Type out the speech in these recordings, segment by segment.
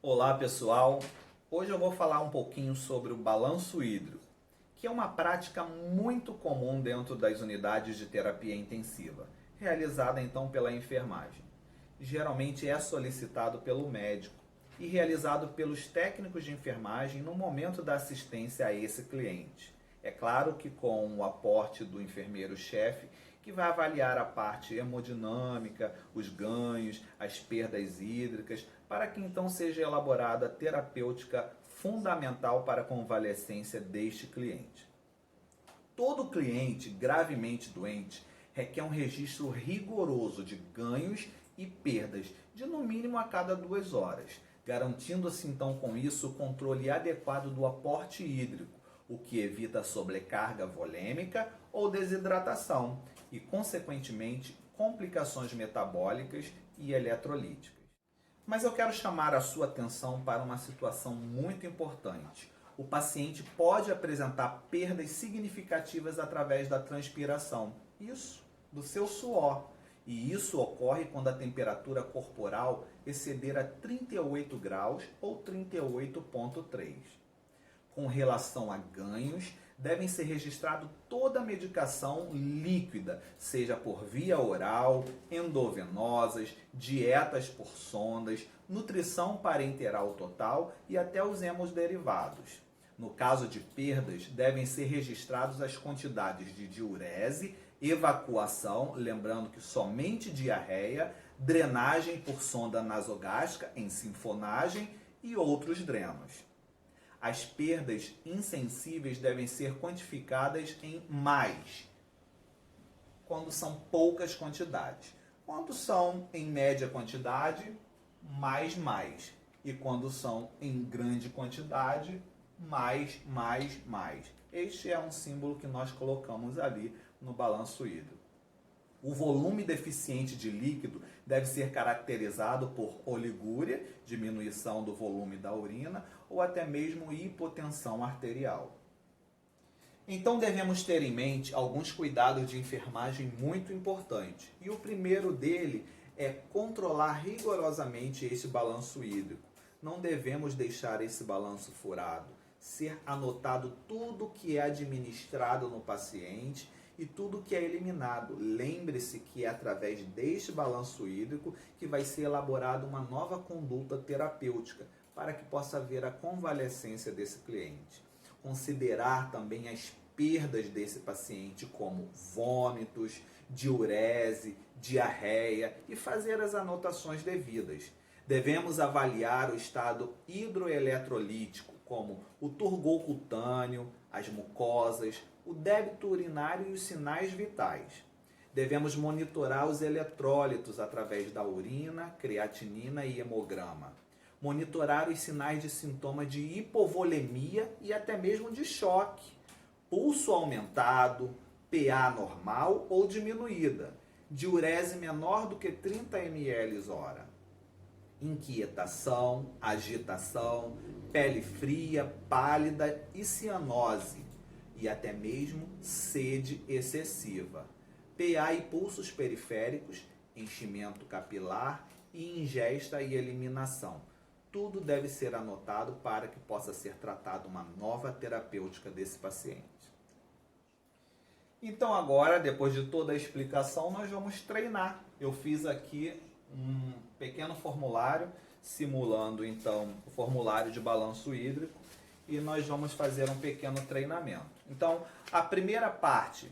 Olá pessoal, hoje eu vou falar um pouquinho sobre o balanço hídrico, que é uma prática muito comum dentro das unidades de terapia intensiva, realizada então pela enfermagem. Geralmente é solicitado pelo médico e realizado pelos técnicos de enfermagem no momento da assistência a esse cliente. É claro que com o aporte do enfermeiro-chefe, que vai avaliar a parte hemodinâmica, os ganhos, as perdas hídricas, para que então seja elaborada a terapêutica fundamental para a convalescência deste cliente. Todo cliente gravemente doente requer um registro rigoroso de ganhos e perdas, de no mínimo a cada 2 horas, garantindo-se então com isso o controle adequado do aporte hídrico, o que evita sobrecarga volêmica ou desidratação e, consequentemente, complicações metabólicas e eletrolíticas. Mas eu quero chamar a sua atenção para uma situação muito importante. O paciente pode apresentar perdas significativas através da transpiração. Isso, do seu suor. E isso ocorre quando a temperatura corporal exceder a 38 graus ou 38,3. Com relação a ganhos, devem ser registrados toda a medicação líquida, seja por via oral, endovenosas, dietas por sondas, nutrição parenteral total e até os hemoderivados. No caso de perdas, devem ser registrados as quantidades de diurese, evacuação, lembrando que somente diarreia, drenagem por sonda nasogástrica em sinfonagem e outros drenos. As perdas insensíveis devem ser quantificadas em mais, quando são poucas quantidades. Quando são em média quantidade, mais. E quando são em grande quantidade, mais. Este é um símbolo que nós colocamos ali no balanço hídrico. O volume deficiente de líquido deve ser caracterizado por oligúria, diminuição do volume da urina, ou até mesmo hipotensão arterial. Então devemos ter em mente alguns cuidados de enfermagem muito importantes. E o primeiro dele é controlar rigorosamente esse balanço hídrico. Não devemos deixar esse balanço furado. Ser anotado tudo que é administrado no paciente e tudo que é eliminado. Lembre-se que é através deste balanço hídrico que vai ser elaborada uma nova conduta terapêutica para que possa haver a convalescência desse cliente. Considerar também as perdas desse paciente como vômitos, diurese, diarreia e fazer as anotações devidas. Devemos avaliar o estado hidroeletrolítico, como o turgor cutâneo, as mucosas, o débito urinário e os sinais vitais. Devemos monitorar os eletrólitos através da urina, creatinina e hemograma. Monitorar os sinais de sintomas de hipovolemia e até mesmo de choque. Pulso aumentado, PA normal ou diminuída, diurese menor do que 30 ml/hora. Inquietação, agitação, pele fria, pálida e cianose, e até mesmo sede excessiva. PA e pulsos periféricos, enchimento capilar e ingesta e eliminação. Tudo deve ser anotado para que possa ser tratada uma nova terapêutica desse paciente. Então agora, depois de toda a explicação, nós vamos treinar. Eu fiz aqui um pequeno formulário simulando então o formulário de balanço hídrico e nós vamos fazer um pequeno treinamento. Então, a primeira parte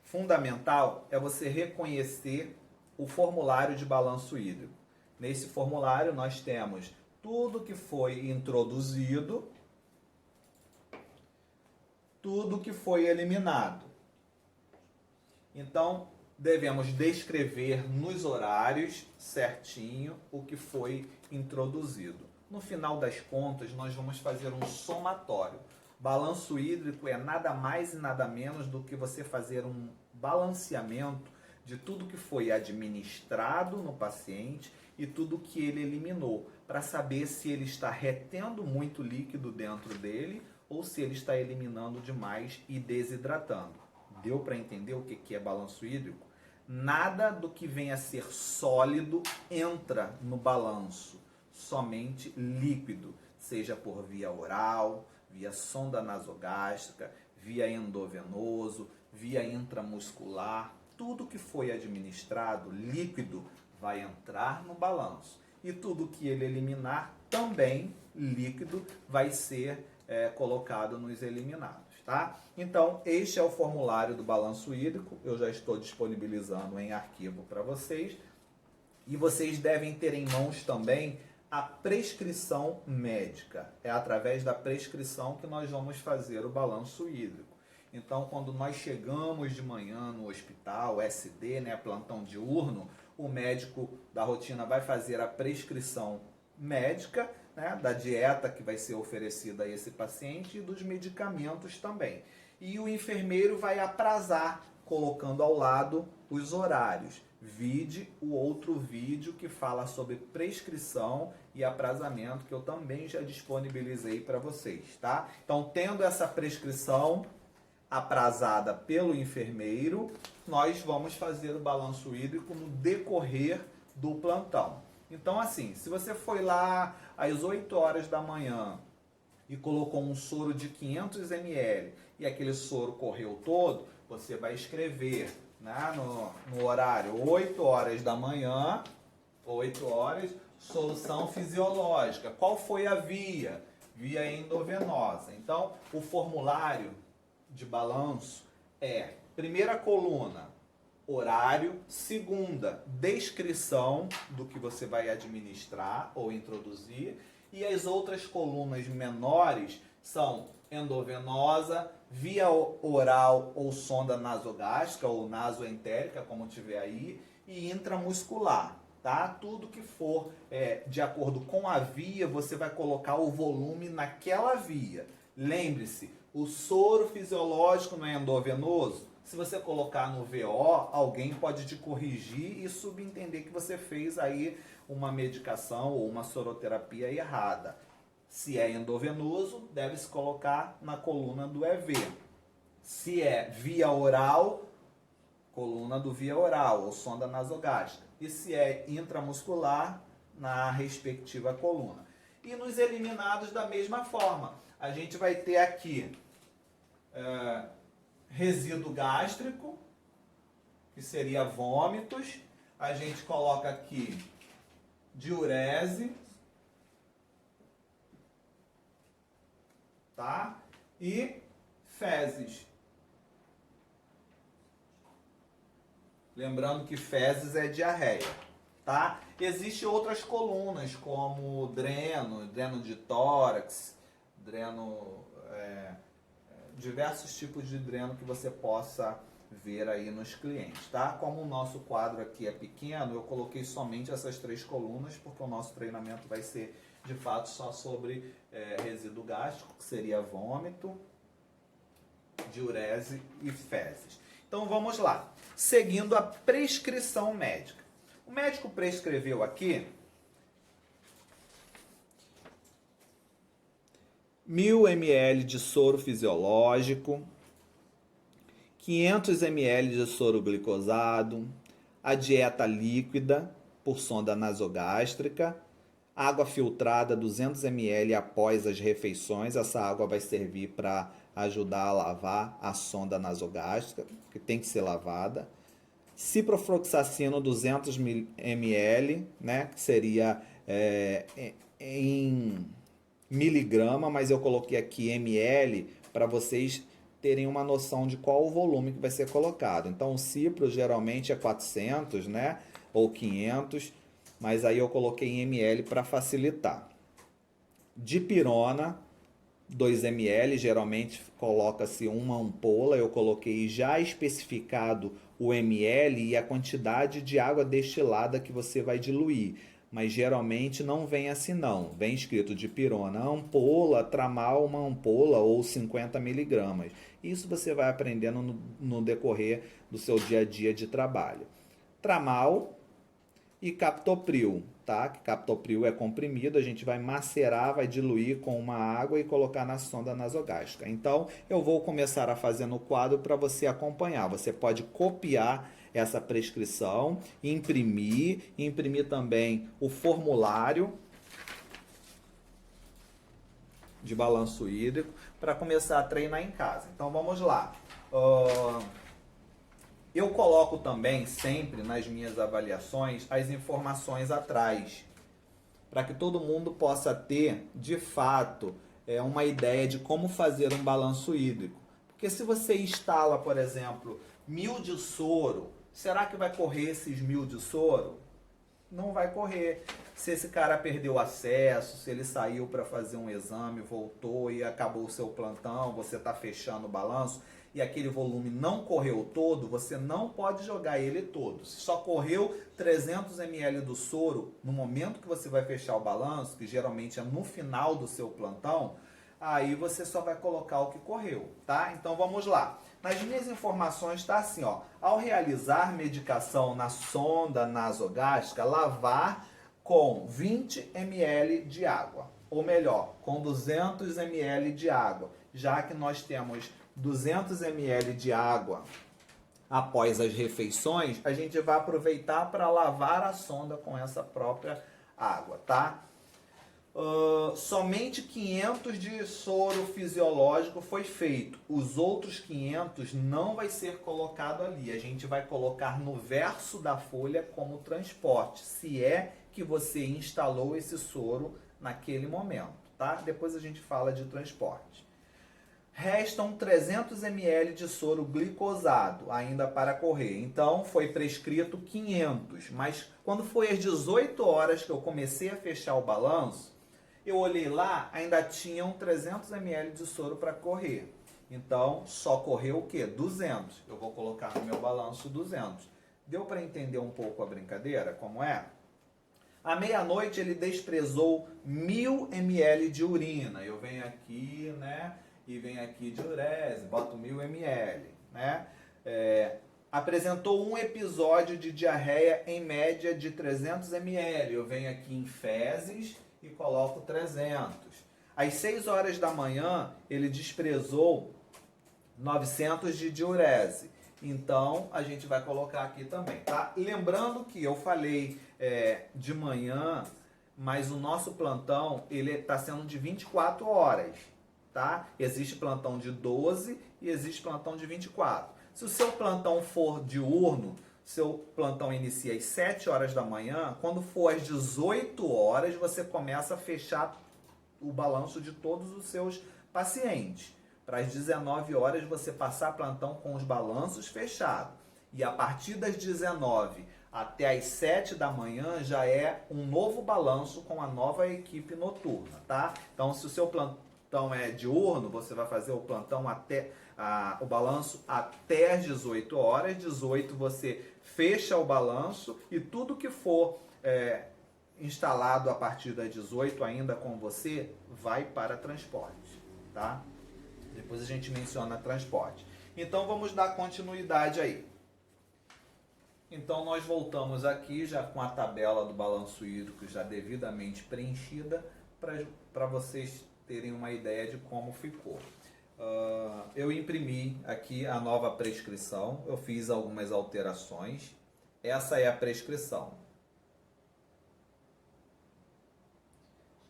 fundamental é você reconhecer o formulário de balanço hídrico. Nesse formulário nós temos tudo que foi introduzido, tudo que foi eliminado. Então, devemos descrever nos horários certinho o que foi introduzido. No final das contas, nós vamos fazer um somatório. Balanço hídrico é nada mais e nada menos do que você fazer um balanceamento de tudo que foi administrado no paciente e tudo que ele eliminou, para saber se ele está retendo muito líquido dentro dele ou se ele está eliminando demais e desidratando. Deu para entender o que é balanço hídrico? Nada do que venha a ser sólido entra no balanço. somente líquido, seja por via oral, via sonda nasogástrica, via endovenoso, via intramuscular. Tudo que foi administrado líquido vai entrar no balanço. E tudo que ele eliminar, também líquido, vai ser colocado nos eliminados. Tá? Então, este é o formulário do balanço hídrico. Eu já estou disponibilizando em arquivo para vocês. E vocês devem ter em mãos também a prescrição médica. É através da prescrição que nós vamos fazer o balanço hídrico. Então, quando nós chegamos de manhã no hospital, SD, né, plantão diurno, o médico da rotina vai fazer a prescrição médica, né, da dieta que vai ser oferecida a esse paciente e dos medicamentos também. E o enfermeiro vai aprazar, colocando ao lado os horários. Vide o outro vídeo que fala sobre prescrição e aprazamento, que eu também já disponibilizei para vocês, tá? Então, tendo essa prescrição aprazada pelo enfermeiro, nós vamos fazer o balanço hídrico no decorrer do plantão. Então, assim, se você foi lá às 8 horas da manhã e colocou um soro de 500 ml e aquele soro correu todo, você vai escrever, né, no horário 8 horas da manhã, 8 horas, solução fisiológica. Qual foi a via? Via endovenosa. Então, o formulário de balanço é, primeira coluna, horário, segunda, descrição do que você vai administrar ou introduzir, e as outras colunas menores são endovenosa, via oral ou sonda nasogástrica ou nasoentérica, como tiver aí, e intramuscular, tá? Tudo que for de acordo com a via, você vai colocar o volume naquela via. Lembre-se, o soro fisiológico não é endovenoso? Se você colocar no VO, alguém pode te corrigir e subentender que você fez aí uma medicação ou uma soroterapia errada. Se é endovenoso, deve-se colocar na coluna do EV. Se é via oral, coluna do via oral ou sonda nasogástrica. E se é intramuscular, na respectiva coluna. E nos eliminados da mesma forma. A gente vai ter aqui resíduo gástrico, que seria vômitos. A gente coloca aqui diurese, tá? E fezes. Lembrando que fezes é diarreia, tá? Existem outras colunas, como dreno de tórax, diversos tipos de dreno que você possa ver aí nos clientes, tá? Como o nosso quadro aqui é pequeno, eu coloquei somente essas 3 colunas, porque o nosso treinamento vai ser, de fato, só sobre resíduo gástrico, que seria vômito, diurese e fezes. Então, vamos lá. Seguindo a prescrição médica. O médico prescreveu aqui 1.000 ml de soro fisiológico, 500 ml de soro glicosado, a dieta líquida por sonda nasogástrica, água filtrada 200 ml após as refeições. Essa água vai servir para ajudar a lavar a sonda nasogástrica, que tem que ser lavada. Ciprofloxacino 200 ml, né, que seria em miligrama, mas eu coloquei aqui ml para vocês terem uma noção de qual o volume que vai ser colocado. Então, o cipro geralmente é 400, né, ou 500, mas aí eu coloquei em ml para facilitar. Dipirona, 2 ml, geralmente coloca-se uma ampola, eu coloquei já especificado o ml e a quantidade de água destilada que você vai diluir. Mas geralmente não vem assim não, vem escrito dipirona, ampola, tramal, uma ampola ou 50 miligramas. Isso você vai aprendendo no decorrer do seu dia a dia de trabalho. Tramal e captopril, tá? Captopril é comprimido, a gente vai macerar, vai diluir com uma água e colocar na sonda nasogástrica. Então, eu vou começar a fazer no quadro para você acompanhar. Você pode copiar essa prescrição, imprimir também o formulário de balanço hídrico para começar a treinar em casa. Então vamos lá. Eu coloco também sempre nas minhas avaliações as informações atrás, para que todo mundo possa ter, de fato, uma ideia de como fazer um balanço hídrico. Porque se você instala, por exemplo, 1000 de soro, será que vai correr esses 1000 de soro? Não vai correr. Se esse cara perdeu acesso, se ele saiu para fazer um exame, voltou e acabou o seu plantão, você está fechando o balanço e aquele volume não correu todo, você não pode jogar ele todo. Se só correu 300 ml do soro no momento que você vai fechar o balanço, que geralmente é no final do seu plantão, aí você só vai colocar o que correu, tá? Então vamos lá. Nas minhas informações está assim, ó. Ao realizar medicação na sonda nasogástrica, lavar com 20 ml de água. Ou melhor, com 200 ml de água. Já que nós temos 200 ml de água após as refeições, a gente vai aproveitar para lavar a sonda com essa própria água, tá? Somente 500 de soro fisiológico foi feito. Os outros 500 não vai ser colocado ali. A gente vai colocar no verso da folha como transporte, se é que você instalou esse soro naquele momento, tá? Depois a gente fala de transporte. Restam 300 ml de soro glicosado ainda para correr. Então foi prescrito 500, mas quando foi às 18 horas que eu comecei a fechar o balanço, eu olhei lá, ainda tinham 300 ml de soro para correr. Então, só correu o quê? 200. Eu vou colocar no meu balanço 200. Deu para entender um pouco a brincadeira? Como é? À meia-noite, ele desprezou 1000 ml de urina. Eu venho aqui, né? E venho aqui de urese, boto 1000 ml, né? Apresentou um episódio de diarreia em média de 300 ml. Eu venho aqui em fezes e coloco 300. Às 6 horas da manhã, ele desprezou 900 de diurese. Então, a gente vai colocar aqui também, tá? Lembrando que eu falei de manhã, mas o nosso plantão, ele está sendo de 24 horas, tá? Existe plantão de 12 e existe plantão de 24. Se o seu plantão for diurno, seu plantão inicia às 7 horas da manhã, quando for às 18 horas, você começa a fechar o balanço de todos os seus pacientes. Para as 19 horas, você passar plantão com os balanços fechados. E a partir das 19 até as 7 da manhã, já é um novo balanço com a nova equipe noturna, tá? Então, se o seu plantão é diurno, você vai fazer o plantão o balanço até as 18 horas. 18 você fecha o balanço e tudo que for instalado a partir das 18 ainda com você vai para transporte, tá? Depois a gente menciona transporte. Então vamos dar continuidade aí. Então nós voltamos aqui já com a tabela do balanço hídrico já devidamente preenchida para vocês terem uma ideia de como ficou. Eu imprimi aqui a nova prescrição, eu fiz algumas alterações. Essa é a prescrição.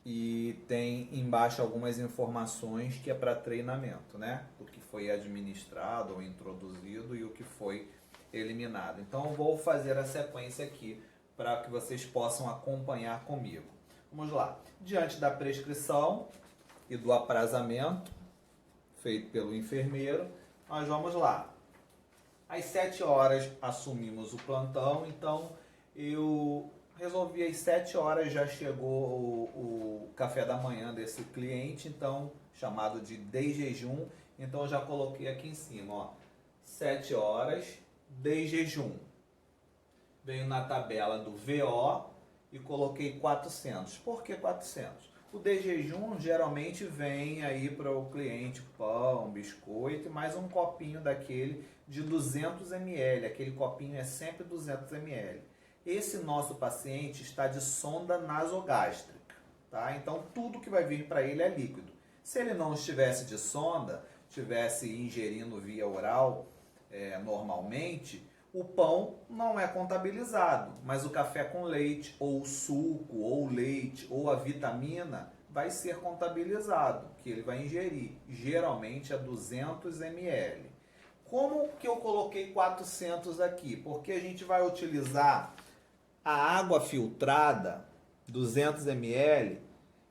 E tem embaixo algumas informações que é para treinamento, né? O que foi administrado ou introduzido e o que foi eliminado. Então eu vou fazer a sequência aqui para que vocês possam acompanhar comigo. Vamos lá. Diante da prescrição e do aprazamento feito pelo enfermeiro, nós vamos lá. Às 7 horas assumimos o plantão, então eu resolvi às 7 horas, já chegou o café da manhã desse cliente, então chamado de de jejum, então eu já coloquei aqui em cima, ó, 7 horas de jejum. Veio na tabela do VO e coloquei 400. Por que 400? O de jejum geralmente vem aí para o cliente pão, biscoito e mais um copinho daquele de 200 ml. Aquele copinho é sempre 200 ml. Esse nosso paciente está de sonda nasogástrica, tá? Então tudo que vai vir para ele é líquido. Se ele não estivesse de sonda, estivesse ingerindo via oral normalmente, o pão não é contabilizado, mas o café com leite, ou o suco, ou o leite, ou a vitamina vai ser contabilizado, que ele vai ingerir. Geralmente é 200 ml. Como que eu coloquei 400 aqui? Porque a gente vai utilizar a água filtrada, 200 ml,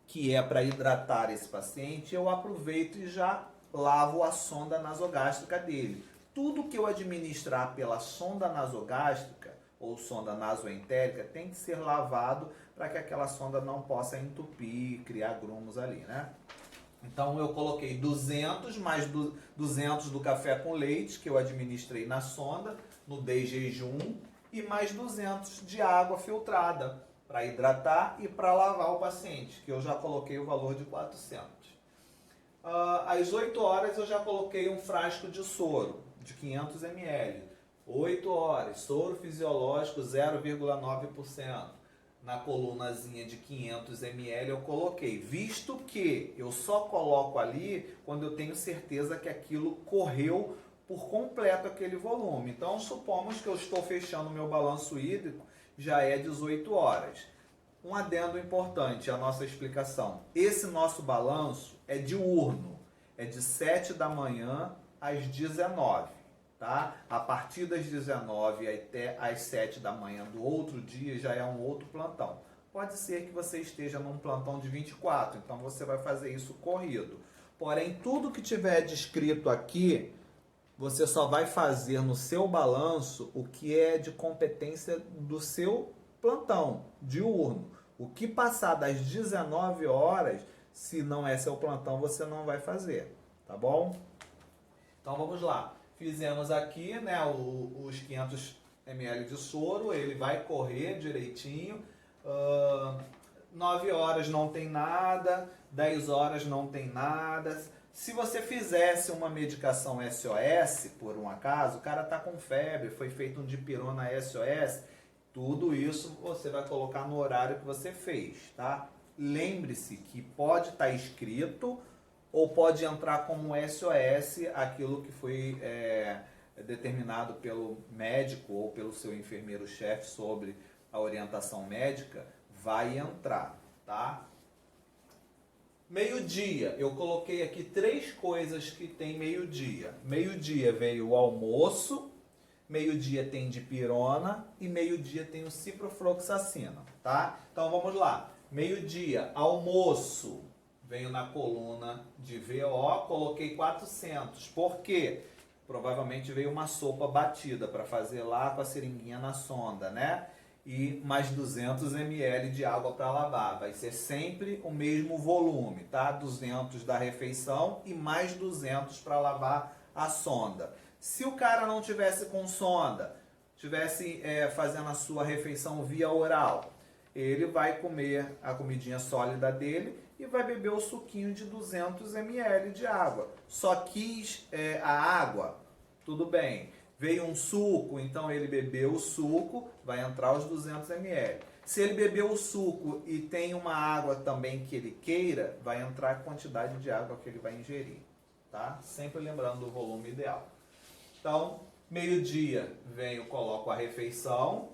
que é para hidratar esse paciente. Eu aproveito e já lavo a sonda nasogástrica dele. Tudo que eu administrar pela sonda nasogástrica ou sonda nasoentérica tem que ser lavado para que aquela sonda não possa entupir, criar grumos ali, né? Então eu coloquei 200 mais 200 do café com leite que eu administrei na sonda, no day jejum, e mais 200 de água filtrada para hidratar e para lavar o paciente, que eu já coloquei o valor de 400. Às 8 horas eu já coloquei um frasco de soro de 500 ml. 8 horas, soro fisiológico 0,9%. Na colunazinha de 500 ml eu coloquei, visto que eu só coloco ali quando eu tenho certeza que aquilo correu por completo aquele volume. Então supomos que eu estou fechando o meu balanço hídrico, já é 18 horas. Um adendo importante à nossa explicação, esse nosso balanço é diurno, é de 7 da manhã às 19. Tá? A partir das 19 até às 7 da manhã do outro dia já é um outro plantão. Pode ser que você esteja num plantão de 24, então você vai fazer isso corrido. Porém, tudo que tiver descrito aqui, você só vai fazer no seu balanço o que é de competência do seu plantão diurno. O que passar das 19 horas, se não é seu plantão, você não vai fazer, tá bom? Então vamos lá. Fizemos aqui, né, os 500 ml de soro, ele vai correr direitinho. 9 horas não tem nada, 10 horas não tem nada. Se você fizesse uma medicação SOS, por um acaso, o cara está com febre, foi feito um dipirona SOS, tudo isso você vai colocar no horário que você fez, tá? Lembre-se que pode estar escrito ou pode entrar como SOS aquilo que foi determinado pelo médico ou pelo seu enfermeiro-chefe sobre a orientação médica, vai entrar, tá? Meio-dia, eu coloquei aqui 3 coisas que tem meio-dia. Meio-dia veio o almoço, meio-dia tem dipirona e meio-dia tem o ciprofloxacina, tá? Então vamos lá. Meio-dia, almoço. Venho na coluna de VO, coloquei 400. Por quê? Provavelmente veio uma sopa batida para fazer lá com a seringuinha na sonda, né? E mais 200 ml de água para lavar. Vai ser sempre o mesmo volume, tá? 200 da refeição e mais 200 para lavar a sonda. Se o cara não tivesse com sonda, tivesse fazendo a sua refeição via oral, ele vai comer a comidinha sólida dele e vai beber o suquinho de 200 ml de água. Só quis a água, tudo bem. Veio um suco, então ele bebeu o suco, vai entrar os 200 ml. Se ele bebeu o suco e tem uma água também que ele queira, vai entrar a quantidade de água que ele vai ingerir, tá? Sempre lembrando do volume ideal. Então, meio-dia coloco a refeição.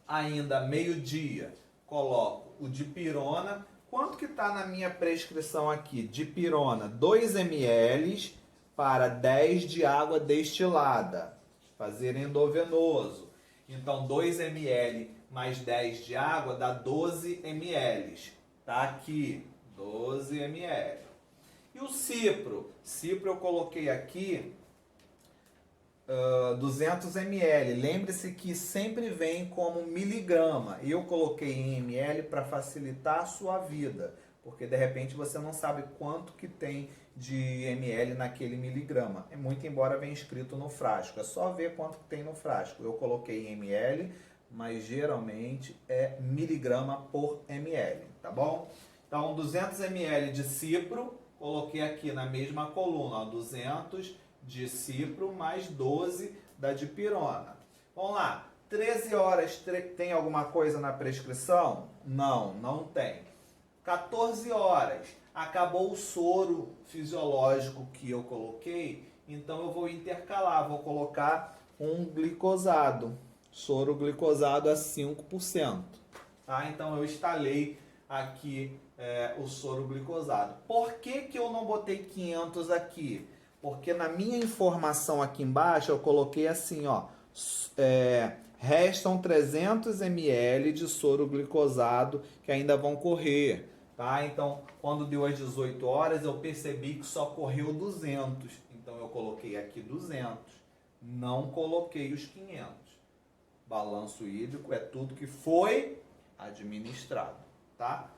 Ainda meio-dia coloco o dipirona. Quanto que está na minha prescrição aqui? Dipirona, 2 ml para 10 de água destilada. Fazer endovenoso. Então, 2 ml mais 10 de água dá 12 ml. Tá aqui, 12 ml. E o cipro? Cipro eu coloquei aqui 200 ml. Lembre-se que sempre vem como miligrama. Eu coloquei em ml para facilitar a sua vida, porque de repente você não sabe quanto que tem de ml naquele miligrama. Muito embora venha escrito no frasco, é só ver quanto que tem no frasco. Eu coloquei em ml, mas geralmente é miligrama por ml, tá bom? Então 200 ml de cipro, coloquei aqui na mesma coluna, ó, 200 de cipro mais 12 da dipirona. Vamos lá, 13 horas tem alguma coisa na prescrição? Não, não tem. 14 horas, acabou o soro fisiológico que eu coloquei, então eu vou intercalar, vou colocar um glicosado, soro glicosado a 5%. Tá? Então eu instalei aqui o soro glicosado. Por que eu não botei 500 aqui? Porque na minha informação aqui embaixo eu coloquei assim, ó, restam 300 ml de soro glicosado que ainda vão correr, tá? Então, quando deu as 18 horas, eu percebi que só correu 200. Então, eu coloquei aqui 200, não coloquei os 500. Balanço hídrico é tudo que foi administrado, tá?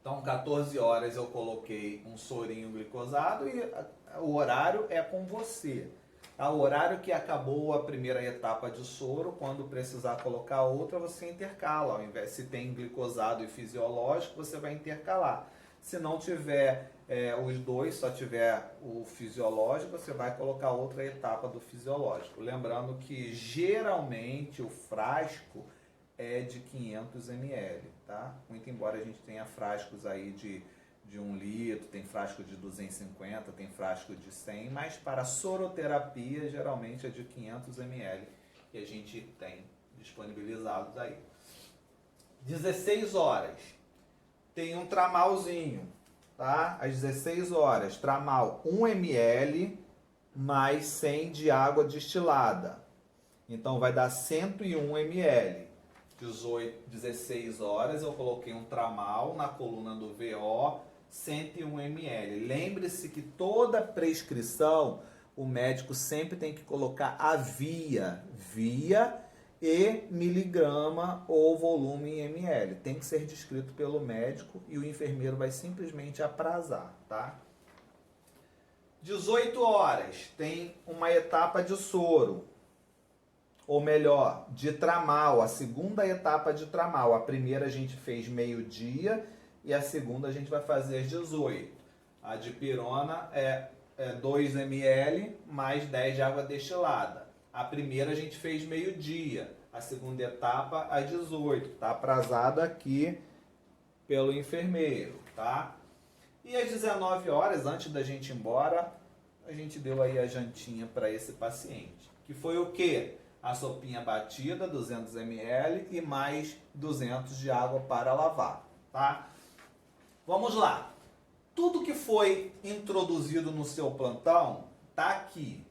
Então, 14 horas eu coloquei um sorinho glicosado e o horário é com você. Tá? O horário que acabou a primeira etapa de soro, quando precisar colocar outra, você intercala. Ao invés, se tem glicosado e fisiológico, você vai intercalar. Se não tiver os dois, só tiver o fisiológico, você vai colocar outra etapa do fisiológico. Lembrando que geralmente o frasco é de 500 ml, tá? Muito embora a gente tenha frascos aí de 1 litro, tem frasco de 250, tem frasco de 100, mas para soroterapia geralmente é de 500 ml que a gente tem disponibilizados aí. 16 horas, tem um tramalzinho, tá? Às 16 horas, tramal 1 ml mais 100 de água destilada. Então vai dar 101 ml. 16 horas eu coloquei um tramal na coluna do VO, 101 ml. Lembre-se que toda prescrição o médico sempre tem que colocar a via e miligrama ou volume em ml. Tem que ser descrito pelo médico e o enfermeiro vai simplesmente aprazar, tá? 18 horas tem uma etapa de soro. Ou melhor, de tramal, a segunda etapa de tramal. A primeira a gente fez meio-dia e a segunda a gente vai fazer às 18. A dipirona é 2 ml mais 10 de água destilada. A primeira a gente fez meio-dia, a segunda etapa às 18. Está aprazado aqui pelo enfermeiro, tá? E às 19 horas, antes da gente ir embora, a gente deu aí a jantinha para esse paciente. Que foi o quê? A sopinha batida, 200 ml e mais 200 de água para lavar, tá? Vamos lá. Tudo que foi introduzido no seu plantão tá aqui.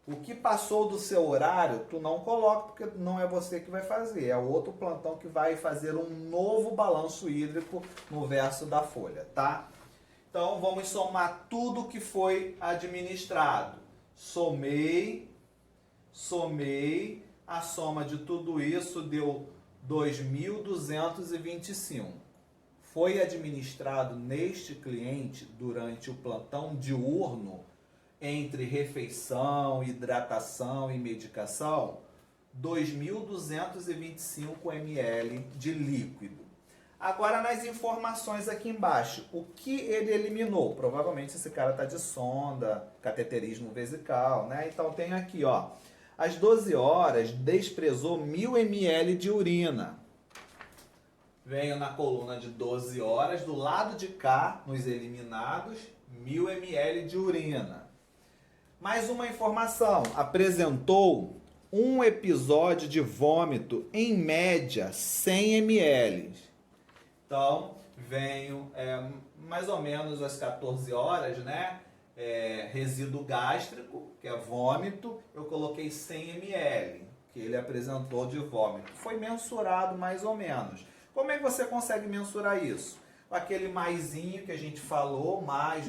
O que passou do seu horário, tu não coloca, porque não é você que vai fazer. É o outro plantão que vai fazer um novo balanço hídrico no verso da folha, tá? Então, vamos somar tudo que foi administrado. Somei, a soma de tudo isso deu 2.225. Foi administrado neste cliente, durante o plantão diurno, entre refeição, hidratação e medicação, 2.225 ml de líquido. Agora, nas informações aqui embaixo, o que ele eliminou? Provavelmente esse cara está de sonda, cateterismo vesical, né? Então tem aqui, ó, às 12 horas desprezou 1.000 ml de urina. Venho na coluna de 12 horas, do lado de cá, nos eliminados, 1.000 ml de urina. Mais uma informação, apresentou um episódio de vômito, em média, 100 ml. Então, venho mais ou menos às 14 horas, né? Resíduo gástrico, que é vômito, eu coloquei 100 ml, que ele apresentou de vômito. Foi mensurado mais ou menos. Como é que você consegue mensurar isso? Aquele maisinho que a gente falou, mais,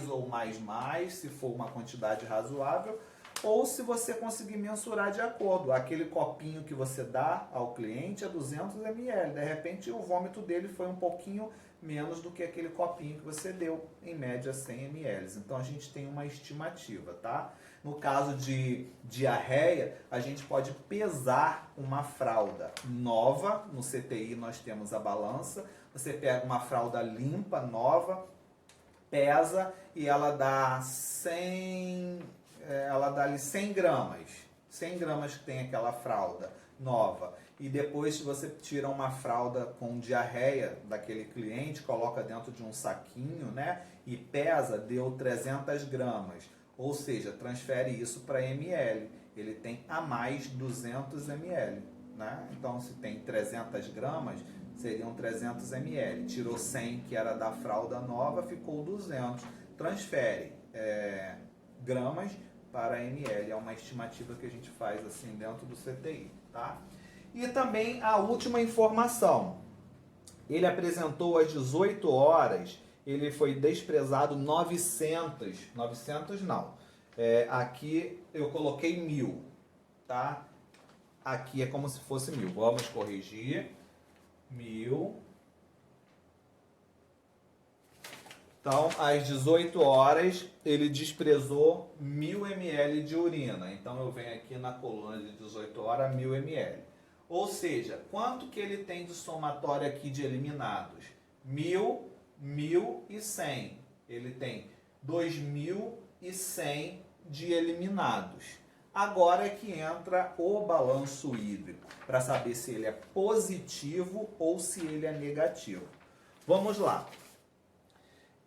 ou mais, se for uma quantidade razoável, ou se você conseguir mensurar de acordo. Aquele copinho que você dá ao cliente é 200 ml. De repente, o vômito dele foi um pouquinho menos do que aquele copinho que você deu, em média 100 ml. Então, a gente tem uma estimativa, tá? No caso de diarreia, a gente pode pesar uma fralda nova. No CTI, nós temos a balança. Você pega uma fralda limpa, nova, pesa e ela dá 100... ela dá ali 100 gramas. 100 gramas que tem aquela fralda nova. E depois você tira uma fralda com diarreia daquele cliente, coloca dentro de um saquinho, né? E pesa, deu 300 gramas. Ou seja, transfere isso para ml. Ele tem a mais 200 ml, né? Então, se tem 300 gramas, seriam 300 ml. Tirou 100, que era da fralda nova, ficou 200. Transfere gramas para ml. É uma estimativa que a gente faz assim dentro do CTI, tá? E também a última informação. Ele apresentou às 18 horas, ele foi desprezado 900 não. Aqui eu coloquei 1000, tá? Aqui é como se fosse 1000. Vamos corrigir. 1000. Então, às 18 horas, ele desprezou 1000 ml de urina. Então, eu venho aqui na coluna de 18 horas, 1000 ml. Ou seja, quanto que ele tem de somatório aqui de eliminados? 1000, 1100. Ele tem 2100 de eliminados. Agora é que entra o balanço hídrico, para saber se ele é positivo ou se ele é negativo. Vamos lá.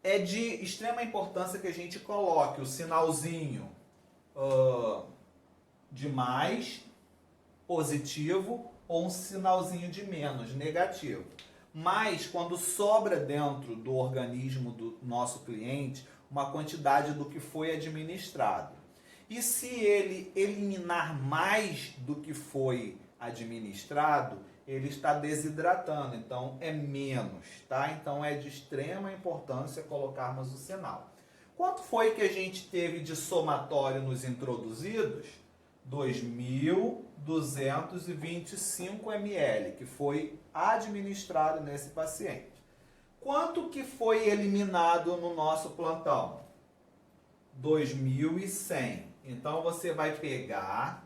É de extrema importância que a gente coloque o sinalzinho de mais, positivo, ou um sinalzinho de menos, negativo. Mas quando sobra dentro do organismo do nosso cliente uma quantidade do que foi administrado. E se ele eliminar mais do que foi administrado, ele está desidratando, então é menos, tá? Então é de extrema importância colocarmos o sinal. Quanto foi que a gente teve de somatório nos introduzidos? 2.225 ml, que foi administrado nesse paciente. Quanto que foi eliminado no nosso plantão? 2.100. Então, você vai pegar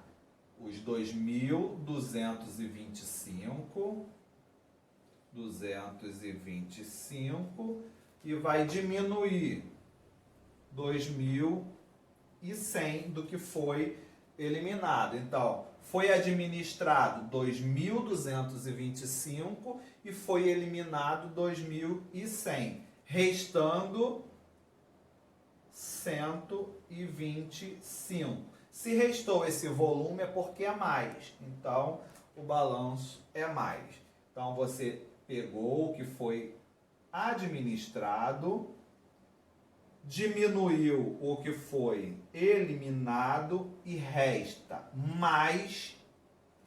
os 2.225 e vai diminuir 2.100 do que foi eliminado. Então, foi administrado 2.225 e foi eliminado 2.100, restando 125. Se restou esse volume é porque é mais. Então, o balanço é mais. Então, você pegou o que foi administrado, diminuiu o que foi eliminado e resta mais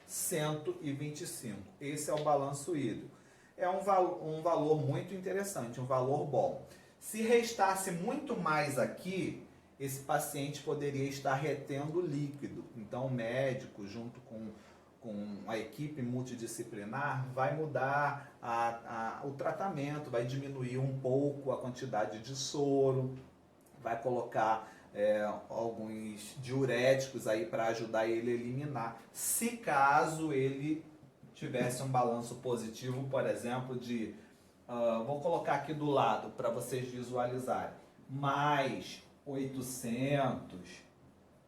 125. Esse é o balanço hídrico. É um valor muito interessante, um valor bom. Se restasse muito mais aqui, esse paciente poderia estar retendo líquido. Então, o médico, junto com a equipe multidisciplinar, vai mudar o tratamento, vai diminuir um pouco a quantidade de soro, vai colocar alguns diuréticos aí para ajudar ele a eliminar. Se caso ele tivesse um balanço positivo, por exemplo, de... vou colocar aqui do lado para vocês visualizarem. Mais 800,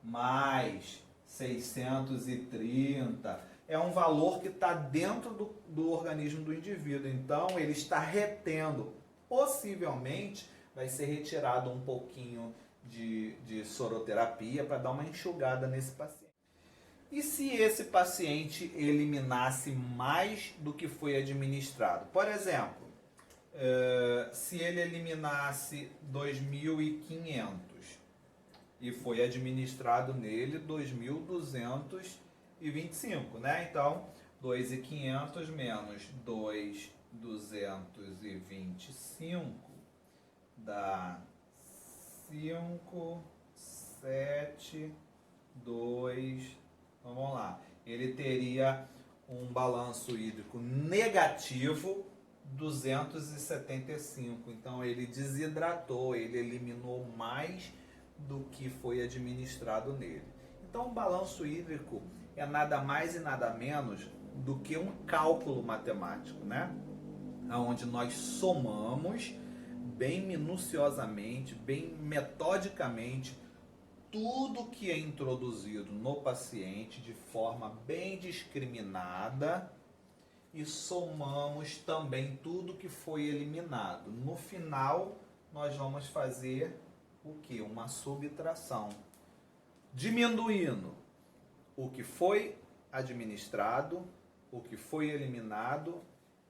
mais 630. É um valor que está dentro do organismo do indivíduo. Então, ele está retendo. Possivelmente, vai ser retirado um pouquinho de soroterapia para dar uma enxugada nesse paciente. E se esse paciente eliminasse mais do que foi administrado? Por exemplo, se ele eliminasse 2.500 e foi administrado nele 2.225, né? Então, 2.500 menos 2.225 dá 5, 7, 2... Então, vamos lá. Ele teria um balanço hídrico negativo 275. Então, ele desidratou, ele eliminou mais do que foi administrado nele. Então, o balanço hídrico é nada mais e nada menos do que um cálculo matemático, né? Onde nós somamos bem minuciosamente, bem metodicamente, tudo que é introduzido no paciente de forma bem discriminada e somamos também tudo que foi eliminado. No final, nós vamos fazer o que? Uma subtração, diminuindo o que foi administrado, o que foi eliminado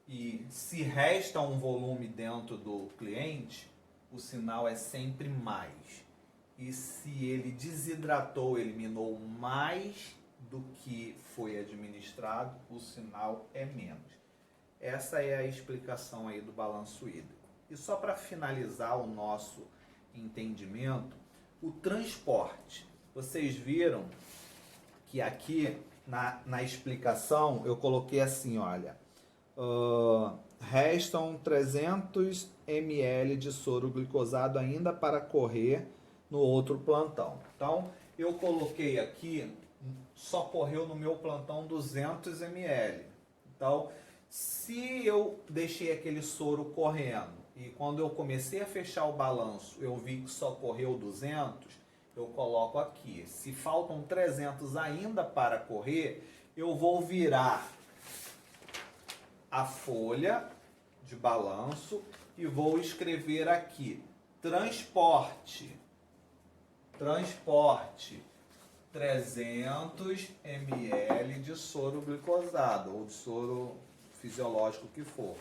e se resta um volume dentro do cliente, o sinal é sempre mais. E se ele desidratou, eliminou mais do que foi administrado, o sinal é menos. Essa é a explicação aí do balanço hídrico. E só para finalizar o nosso entendimento, o transporte. Vocês viram que aqui na explicação eu coloquei assim, olha, restam 300 ml de soro glicosado ainda para correr no outro plantão. Então eu coloquei aqui, só correu no meu plantão 200 ml. Então, se eu deixei aquele soro correndo e quando eu comecei a fechar o balanço eu vi que só correu 200, eu coloco aqui. Se faltam 300 ainda para correr, eu vou virar a folha de balanço e vou escrever aqui: transporte 300 ml de soro glicosado ou de soro fisiológico que for.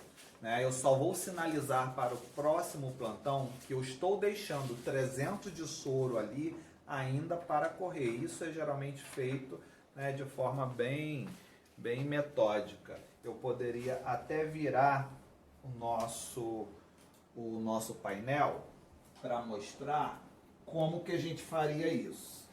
Eu só vou sinalizar para o próximo plantão que eu estou deixando 300 de soro ali ainda para correr. Isso é geralmente feito de forma bem metódica. Eu poderia até virar o nosso painel para mostrar como que a gente faria isso.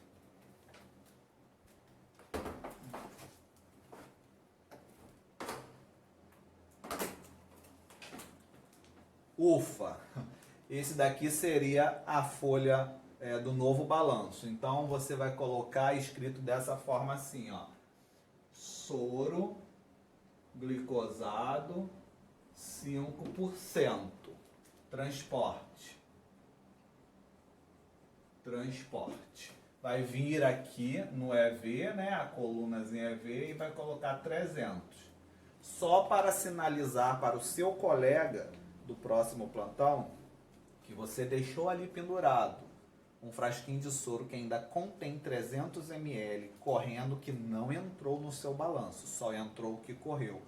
Ufa! Esse daqui seria a folha do novo balanço. Então você vai colocar escrito dessa forma assim, ó: soro glicosado 5%, transporte. Vai vir aqui no EV, a colunazinha EV, e vai colocar 300. Só para sinalizar para o seu colega do próximo plantão que você deixou ali pendurado um frasquinho de soro que ainda contém 300 ml correndo, que não entrou no seu balanço, só entrou o que correu.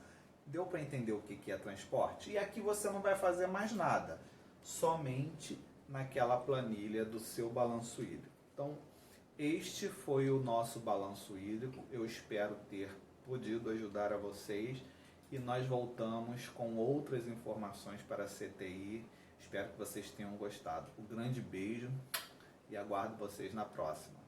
Deu para entender o que é transporte? E aqui você não vai fazer mais nada, somente naquela planilha do seu balanço hídrico. Então, este foi o nosso balanço hídrico. Eu espero ter podido ajudar a vocês e nós voltamos com outras informações para a CTI. Espero que vocês tenham gostado. Um grande beijo e aguardo vocês na próxima.